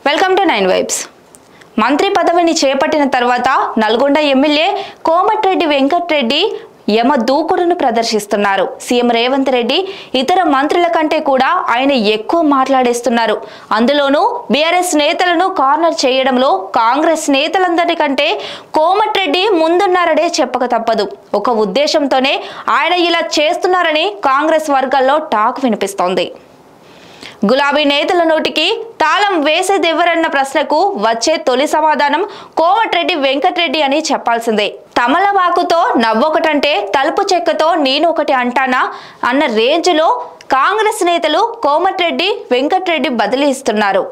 Welcome to 9 vibes. మంత్రి పదవిని చేపట్టిన తర్వాత నల్గొండ ఎమ్మెల్యే కోమటిరెడ్డి వెంకటరెడ్డి యమ దూకుడును ప్రదర్శిస్తున్నారు. సీఎం రేవంత్ రెడ్డి ఇతర మంత్రుల కంటే కూడా ఆయన ఎక్కువ మాట్లాడేస్తున్నారు. అందులోనూ బీఆర్ఎస్ నేతలను కార్నర్ చేయడంలో కాంగ్రెస్ నేతలందరికంటే కోమటిరెడ్డి ముందున్నారనే చెప్పక తప్పదు. ఒక ఉద్దేశంతోనే ఆయన ఇలా చేస్తున్నారని కాంగ్రెస్ వర్గాల్లో టాక్ వినిపిస్తోంది. గులాబీ నేతల నోటికి తాళం వేసేదెవరన్న ప్రశ్నకు వచ్చే తొలి సమాధానం కోమటిరెడ్డి వెంకటరెడ్డి అని చెప్పాల్సిందే. తమలపాకుతో నవ్వొకటంటే తలుపు చెక్కతో నేను ఒకటి అంటానా అన్న రేంజ్లో కాంగ్రెస్ నేతలు కోమటిరెడ్డి వెంకటరెడ్డి బదిలీ ఇస్తున్నారు.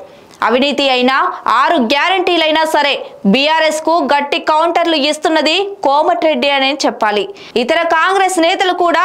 అవినీతి అయినా 6 గ్యారంటీలైనా సరే బీఆర్ఎస్ కు గట్టి కౌంటర్లు ఇస్తున్నది కోమటిరెడ్డి అని చెప్పాలి. ఇతర కాంగ్రెస్ నేతలు కూడా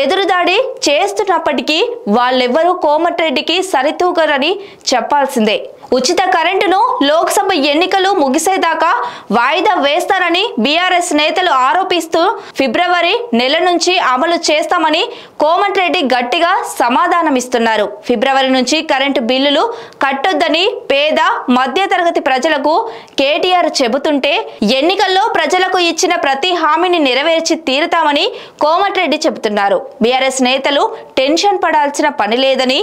ఎదురుదాడి చేస్తున్నప్పటికీ వాళ్ళెవ్వరూ కోమటిరెడ్డికి సరితూగరని చెప్పాల్సిందే. ఉచిత కరెంటును లోక్సభ ఎన్నికలు ముగిసేదాకా వాయిదా వేస్తారని బీఆర్ఎస్ నేతలు ఆరోపిస్తూ ఫిబ్రవరి నెల నుంచి అమలు చేస్తామని కోమటిరెడ్డి గట్టిగా సమాధానమిస్తున్నారు. ఫిబ్రవరి నుంచి కరెంటు బిల్లులు కట్టొద్దని పేద మధ్యతరగతి ప్రజలకు కేటీఆర్ చెబుతుంటే ఎన్నికల్లో ప్రజలకు ఇచ్చిన ప్రతి హామీని నెరవేర్చి తీరుతామని కోమటిరెడ్డి చెబుతున్నారు. బీఆర్ఎస్ నేతలు టెన్షన్ పడాల్సిన పని లేదని,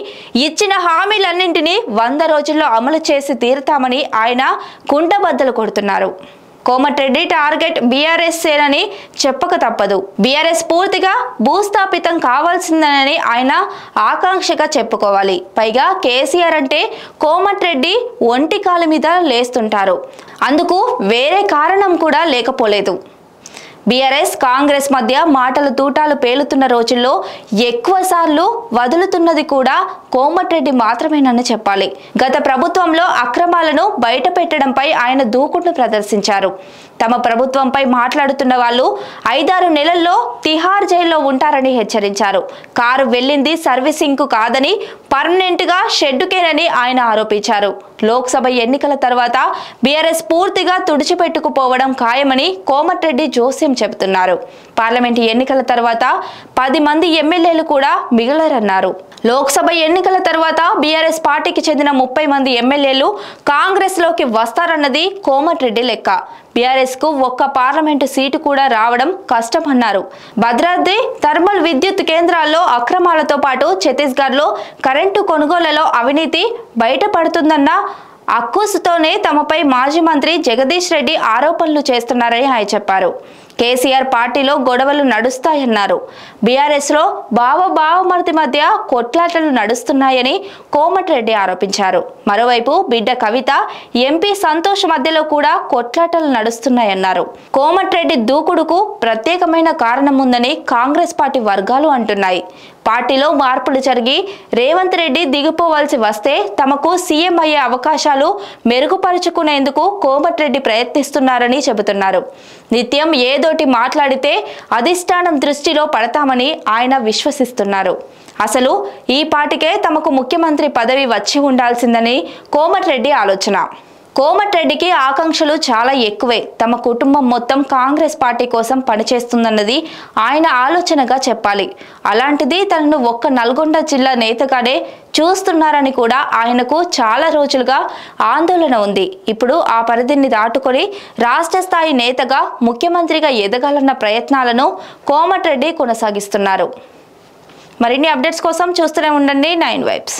ఇచ్చిన హామీలన్నింటినీ 100 రోజుల్లో అమలు చేసి తీరుతామని ఆయన కుంటబద్దలు కొడుతున్నారు. కోమటిరెడ్డి టార్గెట్ బీఆర్ఎస్ సేనని చెప్పక తప్పదు. బీఆర్ఎస్ పూర్తిగా భూస్థాపితం కావాల్సిందని ఆయన ఆకాంక్షగా చెప్పుకోవాలి. పైగా కేసీఆర్ అంటే కోమటిరెడ్డి ఒంటి కాలు మీద లేస్తుంటారు. అందుకు వేరే కారణం కూడా లేకపోలేదు. బీఆర్ఎస్ కాంగ్రెస్ మధ్య మాటలు తూటాలు పేలుతున్న రోజుల్లో ఎక్కువ సార్లు వదులుతున్నది కూడా కోమటిరెడ్డి మాత్రమేనని చెప్పాలి. గత ప్రభుత్వంలో అక్రమాలను బయట పెట్టడంపై ఆయన దూకుడును ప్రదర్శించారు. తమ ప్రభుత్వంపై మాట్లాడుతున్న వాళ్ళు 5-6 నెలల్లో తిహార్ జైల్లో ఉంటారని హెచ్చరించారు. కారు వెళ్ళింది సర్వీసింగ్ కు కాదని పర్మనెంట్ గా షెడ్డుకేనని ఆయన ఆరోపించారు. లోక్సభ ఎన్నికల తర్వాత బీఆర్ఎస్ పూర్తిగా తుడిచిపెట్టుకుపోవడం ఖాయమని కోమటిరెడ్డి జోస్యం చెబుతున్నారు. పార్లమెంటు ఎన్నికల తర్వాత 10 మంది ఎమ్మెల్యేలు కూడా మిగలరన్నారు. లోక్సభ ఎన్నికల తర్వాత బీఆర్ఎస్ పార్టీకి చెందిన 30 మంది ఎమ్మెల్యేలు కాంగ్రెస్ లోకి వస్తారన్నది కోమటిరెడ్డి లెక్క. బీఆర్ఎస్ కు ఒక్క పార్లమెంటు సీటు కూడా రావడం కష్టమన్నారు. భద్రాద్రి థర్మల్ విద్యుత్ కేంద్రాల్లో అక్రమాలతో పాటు ఛత్తీస్గఢ్ లో కరెంటు కొనుగోళ్లలో అవినీతి బయటపడుతుందన్న అక్కుసుతోనే తమపై మాజీ మంత్రి జగదీష్ రెడ్డి ఆరోపణలు చేస్తున్నారని ఆయన చెప్పారు. కేసీఆర్ పార్టీలో గొడవలు నడుస్తాయన్నారు. బీఆర్ఎస్ లో బావమరిది మధ్య కొట్లాటలు నడుస్తున్నాయని కోమటిరెడ్డి ఆరోపించారు. మరోవైపు బిడ్డ కవిత, ఎంపీ సంతోష్ మధ్యలో కూడా కొట్లాటలు నడుస్తున్నాయన్నారు. కోమటిరెడ్డి దూకుడుకు ప్రత్యేకమైన కారణం ఉందని కాంగ్రెస్ పార్టీ వర్గాలు అంటున్నాయి. పార్టీలో మార్పులు జరిగి రేవంత్ రెడ్డి దిగిపోవాల్సి వస్తే తమకు సీఎం అయ్యే అవకాశాలు మెరుగుపరుచుకునేందుకు కోమటిరెడ్డి ప్రయత్నిస్తున్నారని చెబుతున్నారు. నిత్యం ఏదోటి మాట్లాడితే అధిష్టానం దృష్టిలో పడతామని ఆయన విశ్వసిస్తున్నారు. అసలు ఈ పార్టీకే తమకు ముఖ్యమంత్రి పదవి వచ్చి ఉండాల్సిందని కోమటిరెడ్డి ఆలోచన. కోమటిరెడ్డికి ఆకాంక్షలు చాలా ఎక్కువే. తమ కుటుంబం మొత్తం కాంగ్రెస్ పార్టీ కోసం పనిచేస్తుందన్నది ఆయన ఆలోచనగా చెప్పాలి. అలాంటిది తనను ఒక్క నల్గొండ జిల్లా నేతగానే చూస్తున్నారని కూడా ఆయనకు చాలా రోజులుగా ఆందోళన ఉంది. ఇప్పుడు ఆ పరిధిని దాటుకొని రాష్ట్ర స్థాయి నేతగా ముఖ్యమంత్రిగా ఎదగాలన్న ప్రయత్నాలను కోమటిరెడ్డి కొనసాగిస్తున్నారు. మరిన్ని అప్డేట్స్ కోసం చూస్తూనే ఉండండి 9 వైబ్స్.